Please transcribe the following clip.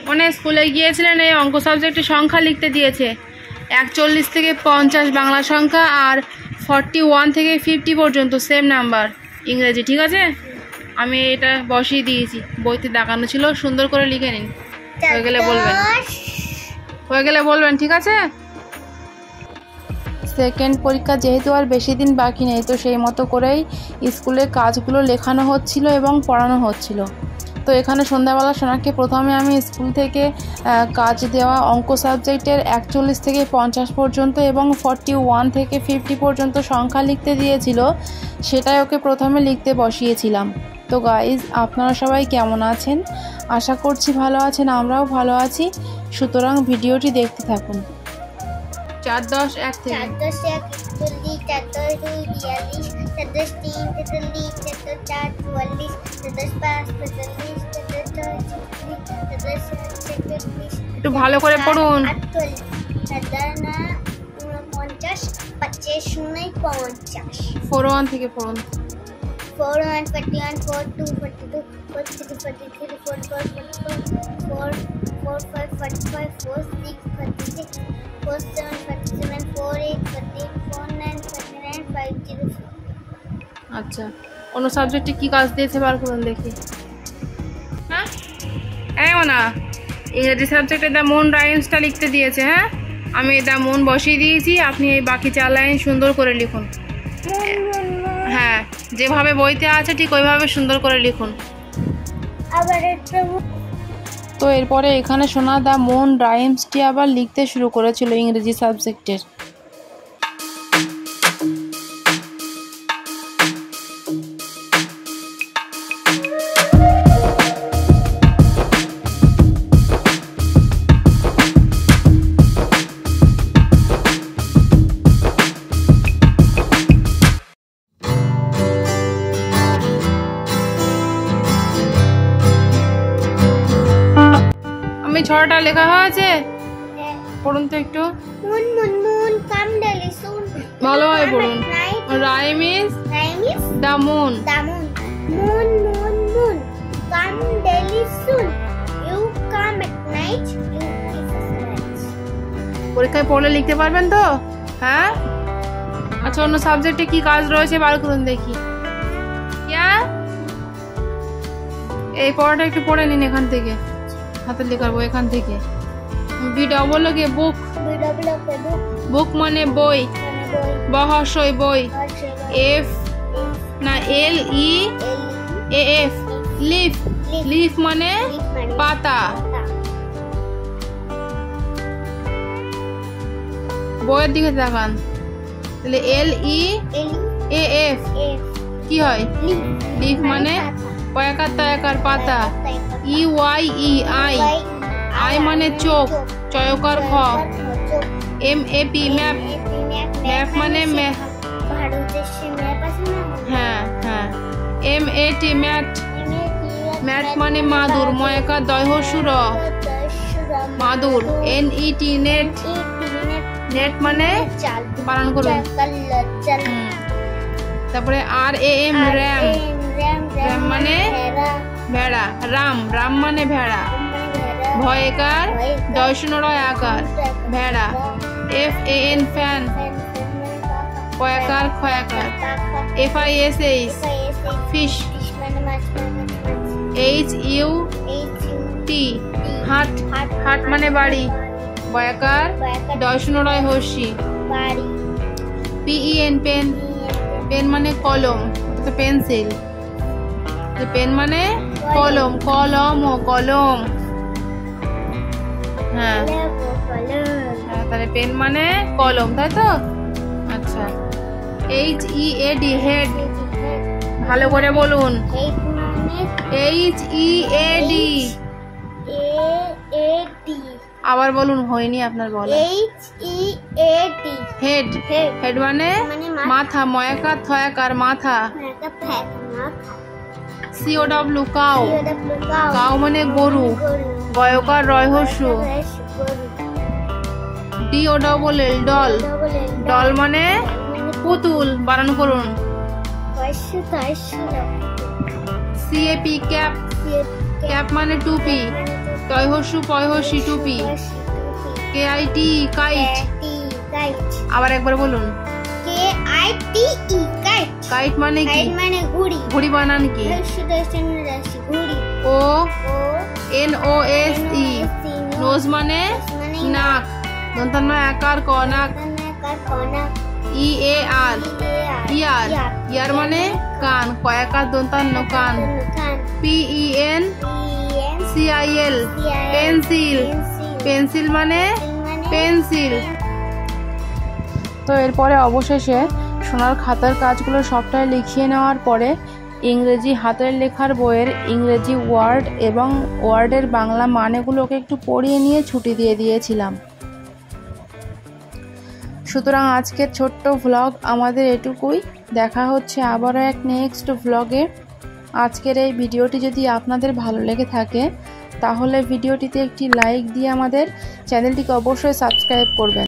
মানে স্কুলে গিয়েছিলেন, এই অঙ্ক সাবজেক্টের সংখ্যা লিখতে দিয়েছে 41 থেকে 50 বাংলা সংখ্যা, আর 41 থেকে 50 পর্যন্ত সেম নাম্বার ইংরেজি। ঠিক আছে, আমি এটা বসিয়ে দিয়েছি, বইতে দেখানো ছিল, সুন্দর করে লিখে নিন। হয়ে গেলে বলবেন, ঠিক আছে। সেকেন্ড পরীক্ষা যেহেতু আর বেশি দিন বাকি নেই, তো সেই মতো করেই স্কুলে কাজগুলো লেখানো হচ্ছিল এবং পড়ানো হচ্ছিল। তো এখানে সন্ধ্যাবেলা সোনাকে প্রথমে আমি স্কুল থেকে কাজ দেওয়া অঙ্ক সাবজেক্টের 41 থেকে 50 পর্যন্ত এবং 41 থেকে 50 পর্যন্ত সংখ্যা লিখতে দিয়েছিল, সেটাই ওকে প্রথমে লিখতে বসিয়েছিলাম। তো গাইজ, আপনারা সবাই কেমন আছেন? আশা করছি ভালো আছেন, আমরাও ভালো আছি। সুতরাং ভিডিওটি দেখতে থাকুন। 4 10 1 থেকে 4 10 1 40 4 2 42 4 10 3 43 4 4 44 4 10 5 45 4 6 46 একটু ভালো করে পড়ুন। 48 49 50 50 41 থেকে পড়ুন। 41 41 42 42 43 43 44 44 45 45 46 46 47 47 48 48 49 49 50। আচ্ছা, অন্য সাবজেক্টে কি কাজ দিয়েছে বার করুন দেখি। হ্যাঁ, এমন না, ইংরেজি সাবজেক্টে দ্য মুন রাইমসটা লিখতে দিয়েছে। হ্যাঁ, আমি দ্য মুন বসিয়ে দিয়েছি, আপনি এই বাকি 4 লাইন সুন্দর করে লিখুন। হ্যাঁ, যেভাবে বইতে আছে ঠিক ওইভাবে সুন্দর করে লিখুন। তো এরপরে এখানে শোনা দ্য মুন রাইমসটি আবার লিখতে শুরু করেছিল ইংরেজি সাবজেক্টের। ছড়াটা লেখা হয়েছে, পড়ুন তো একটু। Moon moon moon come daily soon. ভালোভাবে পড়ুন। Rhyme is the moon. Moon moon moon come daily soon, you come at night, you kiss us night. পরীক্ষায় পড়লে লিখতে পারবেন তো? হ্যাঁ, আচ্ছা, অন্য সাবজেক্টে কি কাজ রয়েছে বার করুন দেখি। এই পড়াটা একটু পড়ে নিন এখান থেকে, হাতের লেখার বই এখান থেকে। বি ডবল কে বুক, বুক মানে বই, বহসই বই। এফ না এল ই এ এফ, লিফ, লিফ মানে পাতা। বইয়ের দিকে তাকান, তাহলে এল ই এ এফ কি হয়? লিফ মানে পয়াকার তয়াকার পাতা। E Y E eye, eye মানে চোখ, চয়কার খ। M A P map, map মানে হ্যাঁ হ্যাঁ। M A T mat, mat মানে মাদুর, ময়কার দয়হসুর মাদুর। N E T net, net মানে বানান করুন। তারপরে R A M ram, ram মানে ভেড়া। রাম, রাম মানে ভেড়া। ভয়কার দয়শূন্যয় আকার, ভেড়া। এফ এ এন ফ্যান, কয়াকার খয়াকার। F I S H fish. H U T hut, hut মানে বাড়ি। বয়াকার দয়শূন্যয় হর্ষি, P E N pen, pen মানে কলম, পেন্সিল। পেন মানে কলম, কলম ও কলম। হ্যাঁ, তাহলে পেন মানে কলম, তাই তো? আচ্ছা, H E A D head, ভালো করে বলুন। এইচ ই এ ডি, আবার বলুন, হয়নি আপনার বলা। H E A D, head, head মানে মাথা, ময়াকার থয়াকার মাথা। সিও ডাব্লিউ কাউ, কাউ মানে গরু, গয়কার রয়হস্যু। D O double L doll, doll মানে পুতুল, বানান করুন। C A P cap, cap মানে টুপি। টয় হর্ষু পয় হর্ষি টুপি। KIT kite. আবার একবার বলুন। KITE kite. কাইট মানে কি? কাইট মানে ঘুড়ি। ঘুড়ি বানান কি? ঘুড়ি। NOSE নোজ মানে নাক। দন্তান্ন একার ক নাক। EAR ইয়ার। ইয়ার মানে কান। কয়াকার দন্তান্ন কান। PENCIL pencil. পেন্সিল মানে পেন্সিল। তো এরপরে অবশেষে সোনার খাতার কাজগুলো সবটাই লিখিয়ে নেওয়ার পরে ইংরেজি হাতের লেখার বইয়ের ইংরেজি ওয়ার্ড এবং ওয়ার্ডের বাংলা মানেগুলোকে একটু পড়িয়ে নিয়ে ছুটি দিয়ে দিয়েছিলাম। সুতরাং আজকের ছোট্ট ভ্লগ আমাদের এটুকুই। দেখা হচ্ছে আবারও এক নেক্সট ভ্লগে। আজকের এই ভিডিওটি যদি আপনাদের ভালো লেগে থাকে তাহলে ভিডিওটিতে একটি লাইক দিয়ে আমাদের চ্যানেলটিকে অবশ্যই সাবস্ক্রাইব করবেন।